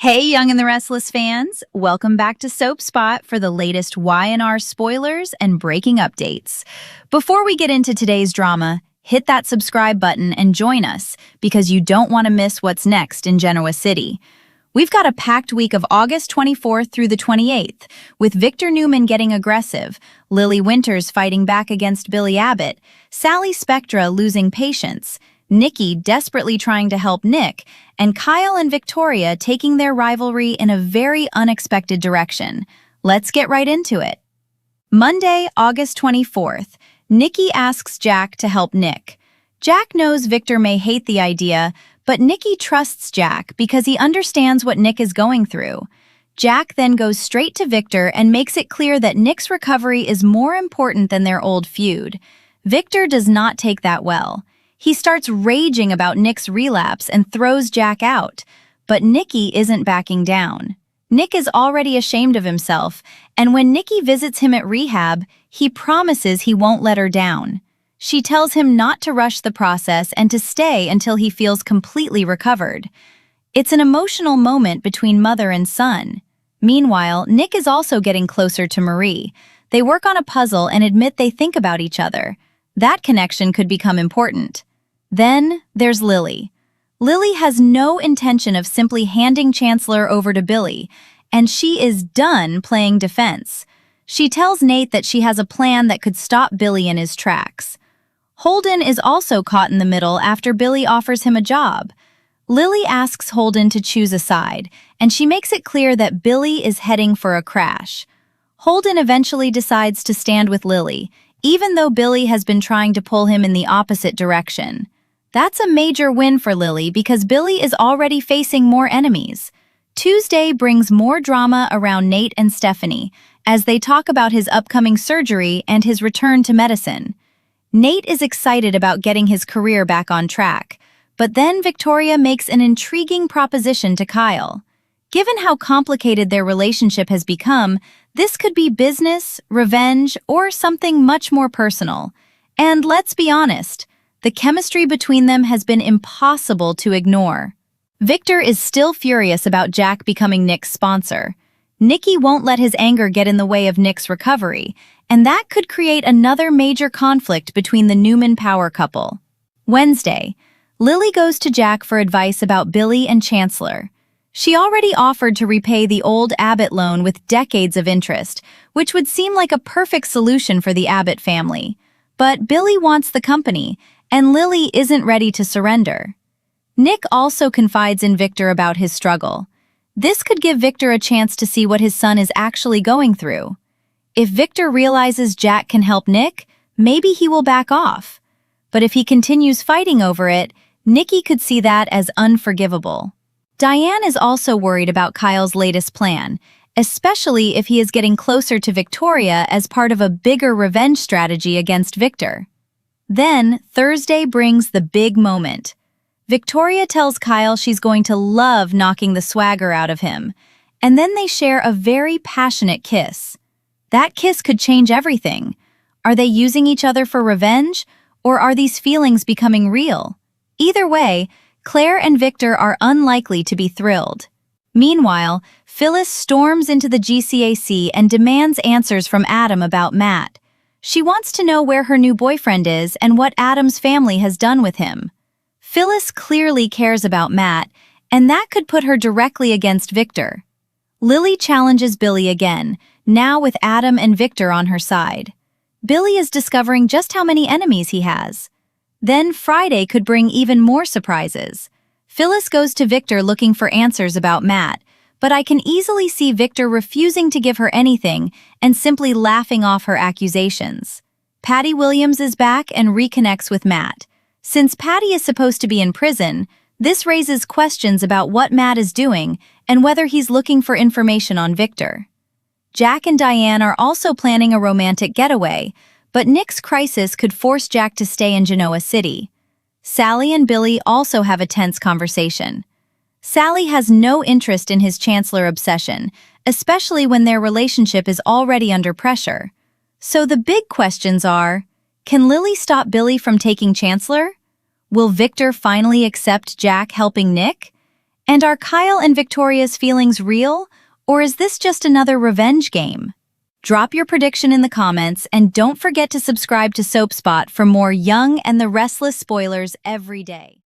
Hey, Young and the Restless fans! Welcome back to Soap Spot for the latest Y&R spoilers and breaking updates. Before we get into today's drama, hit that subscribe button and join us because you don't want to miss what's next in Genoa City. We've got a packed week of August 24th through the 28th, with Victor Newman getting aggressive, Lily Winters fighting back against Billy Abbott, Sally Spectra losing patience, Nikki desperately trying to help Nick, and Kyle and Victoria taking their rivalry in a very unexpected direction. Let's get right into it. Monday, August 24th, Nikki asks Jack to help Nick. Jack knows Victor may hate the idea, but Nikki trusts Jack because he understands what Nick is going through. Jack then goes straight to Victor and makes it clear that Nick's recovery is more important than their old feud. Victor does not take that well. He starts raging about Nick's relapse and throws Jack out, but Nikki isn't backing down. Nick is already ashamed of himself, and when Nikki visits him at rehab, he promises he won't let her down. She tells him not to rush the process and to stay until he feels completely recovered. It's an emotional moment between mother and son. Meanwhile, Nick is also getting closer to Marie. They work on a puzzle and admit they think about each other. That connection could become important. Then there's Lily. Lily has no intention of simply handing Chancellor over to Billy, and she is done playing defense. She tells Nate that she has a plan that could stop Billy in his tracks. Holden is also caught in the middle after Billy offers him a job. Lily asks Holden to choose a side, and she makes it clear that Billy is heading for a crash. Holden eventually decides to stand with Lily, even though Billy has been trying to pull him in the opposite direction. That's a major win for Lily because Billy is already facing more enemies. Tuesday brings more drama around Nate and Stephanie as they talk about his upcoming surgery and his return to medicine. Nate is excited about getting his career back on track, but then Victoria makes an intriguing proposition to Kyle. Given how complicated their relationship has become, this could be business, revenge, or something much more personal. And let's be honest, the chemistry between them has been impossible to ignore. Victor is still furious about Jack becoming Nick's sponsor. Nikki won't let his anger get in the way of Nick's recovery, and that could create another major conflict between the Newman power couple. Wednesday, Lily goes to Jack for advice about Billy and Chancellor. She already offered to repay the old Abbott loan with decades of interest, which would seem like a perfect solution for the Abbott family. But Billy wants the company, and Lily isn't ready to surrender. Nick also confides in Victor about his struggle. This could give Victor a chance to see what his son is actually going through. If Victor realizes Jack can help Nick, maybe he will back off. But if he continues fighting over it, Nikki could see that as unforgivable. Diane is also worried about Kyle's latest plan, especially if he is getting closer to Victoria as part of a bigger revenge strategy against Victor. Then, Thursday brings the big moment. Victoria tells Kyle she's going to love knocking the swagger out of him, and then they share a very passionate kiss. That kiss could change everything. Are they using each other for revenge, or are these feelings becoming real? Either way, Claire and Victor are unlikely to be thrilled. Meanwhile, Phyllis storms into the GCAC and demands answers from Adam about Matt. She wants to know where her new boyfriend is and what Adam's family has done with him. Phyllis clearly cares about Matt, and that could put her directly against Victor. Lily challenges Billy again, now with Adam and Victor on her side. Billy is discovering just how many enemies he has. Then Friday could bring even more surprises. Phyllis goes to Victor looking for answers about Matt, but I can easily see Victor refusing to give her anything and simply laughing off her accusations. Patty Williams is back and reconnects with Matt. Since Patty is supposed to be in prison, this raises questions about what Matt is doing and whether he's looking for information on Victor. Jack and Diane are also planning a romantic getaway, but Nick's crisis could force Jack to stay in Genoa City. Sally and Billy also have a tense conversation. Sally has no interest in his Chancellor obsession, especially when their relationship is already under pressure. So the big questions are, can Lily stop Billy from taking Chancellor? Will Victor finally accept Jack helping Nick? And are Kyle and Victoria's feelings real, or is this just another revenge game? Drop your prediction in the comments, and don't forget to subscribe to SoapSpot for more Young and the Restless spoilers every day.